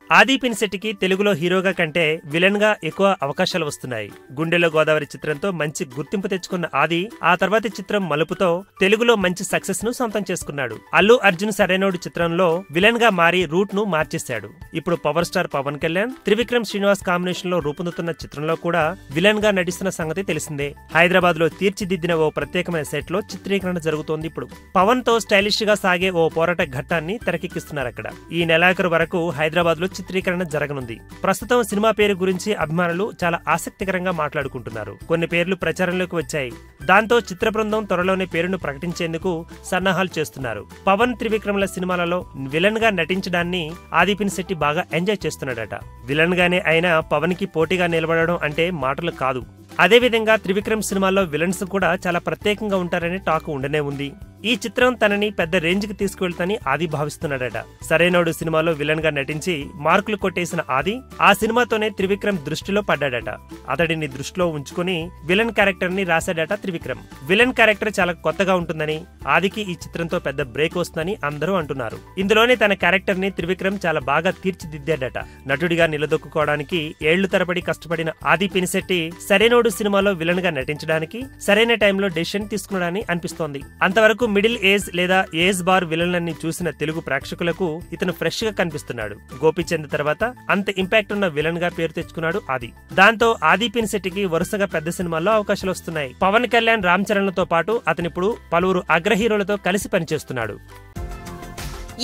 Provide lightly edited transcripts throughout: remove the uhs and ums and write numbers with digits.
ఆది పినిశెట్టికి తెలుగులో హీరోగా కంటే విలన్ గా ఎక్కువ అవకాశాలు వస్తున్నాయి. గుండెలో గోదావరి చిత్రంతో మంచి గుర్తింపు తెచ్చుకున్న ఆది ఆ తర్వాతి చిత్రం మలుపుతో తెలుగులో మంచి సక్సెస్ ను సొంతం చేసుకున్నాడు. అల్లు అర్జున్ సరైనోడు చిత్రంలో విలన్ గా మారి రూట్ ను మార్చేశాడు. ఇప్పుడు power star Pawan Kalyan, Trivikram Srinivas combination లో రూపొందుతున్న చిత్రంలో కూడా విలన్ గా నటిస్తున్న సంగతి తెలిసిందే. హైదరాబాద్ లో తీర్చిదిద్దిన ఓ ప్రత్యేకమైన సెట్ లో చిత్రీకరణ జరుగుతోంది. ఇప్పుడు పవన్ తో స్టైలిష్ గా సాగే ఓ పోరాట ఘట్టాన్ని తెరకెక్కిస్తున్నారు. అక్కడ ఈ నెలాఖరు వరకు హైదరాబాద్ లో చిత్రీకరణ జరగనుంది. ప్రస్తుతం సినిమా పేరు గురించి అభిమానులు చాలా ఆసక్తికరంగా మాట్లాడుకుంటున్నారు. కొన్ని పేర్లు ప్రచారంలోకి వచ్చాయి. దాంతో చిత్ర బృందం త్వరలోనే పేరును ప్రకటించేందుకు సన్నాహాలు చేస్తున్నారు. పవన్ త్రివిక్రమ్ల సినిమాలలో విలన్ గా నటించడాన్ని ఆది పినిశెట్టి బాగా ఎంజాయ్ చేస్తున్నాడట. విలన్ గానే అయినా పవన్ కి పోటీగా నిలబడడం అంటే మాటలు కాదు. అదేవిధంగా త్రివిక్రమ్ సినిమాల్లో విలన్స్ కూడా చాలా ప్రత్యేకంగా ఉంటారనే టాక్ ఉండనే ఉంది. ఈ చిత్రం తనని పెద్ద రేంజ్ కి తీసుకువెళ్తాని ఆది భావిస్తున్నాడట. సరైనోడు సినిమాలో విలన్ గా నటించి మార్కులు కొట్టేసిన ఆది ఆ సినిమాతోనే త్రివిక్రమ్ దృష్టిలో పడ్డాడట. అతడిని దృష్టిలో ఉంచుకుని విలన్ క్యారెక్టర్ ని రాశాడట త్రివిక్రమ్. విలన్ క్యారెక్టర్ చాలా కొత్తగా ఉంటుందని, ఆదికి ఈ చిత్రంతో పెద్ద బ్రేక్ వస్తుందని అందరూ అంటున్నారు. ఇందులోనే తన క్యారెక్టర్ ని త్రివిక్రమ్ చాలా బాగా తీర్చిదిద్దాడట. నటుడిగా నిలదొక్కుకోవడానికి ఏళ్లు తరబడి కష్టపడిన ఆది పినిశెట్టి సరైనోడు సినిమాలో విలన్ గా నటించడానికి సరైన టైంలో డెసిషన్ తీసుకున్నాడని అనిపిస్తోంది. అంతవరకు మిడిల్ ఏజ్ లేదా ఏజ్ బార్ విలన్లని చూసిన తెలుగు ప్రేక్షకులకు ఇతను ఫ్రెష్ గా కనిపిస్తున్నాడు. గోపీచంద్ తర్వాత అంత ఇంపాక్ట్ ఉన్న విలన్ గా పేరు తెచ్చుకున్నాడు ఆది. దాంతో ఆది పినిశెట్టికి వరుసగా పెద్ద సినిమాల్లో అవకాశాలు వస్తున్నాయి. పవన్ కళ్యాణ్, రామ్ చరణ్లతో పాటు అతనిప్పుడు పలువురు అగ్ర హీరోలతో కలిసి పనిచేస్తున్నాడు.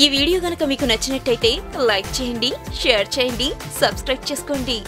ఈ వీడియో గనుక మీకు నచ్చినట్టయితే లైక్ చేయండి, షేర్ చేయండి, సబ్స్క్రైబ్ చేసుకోండి.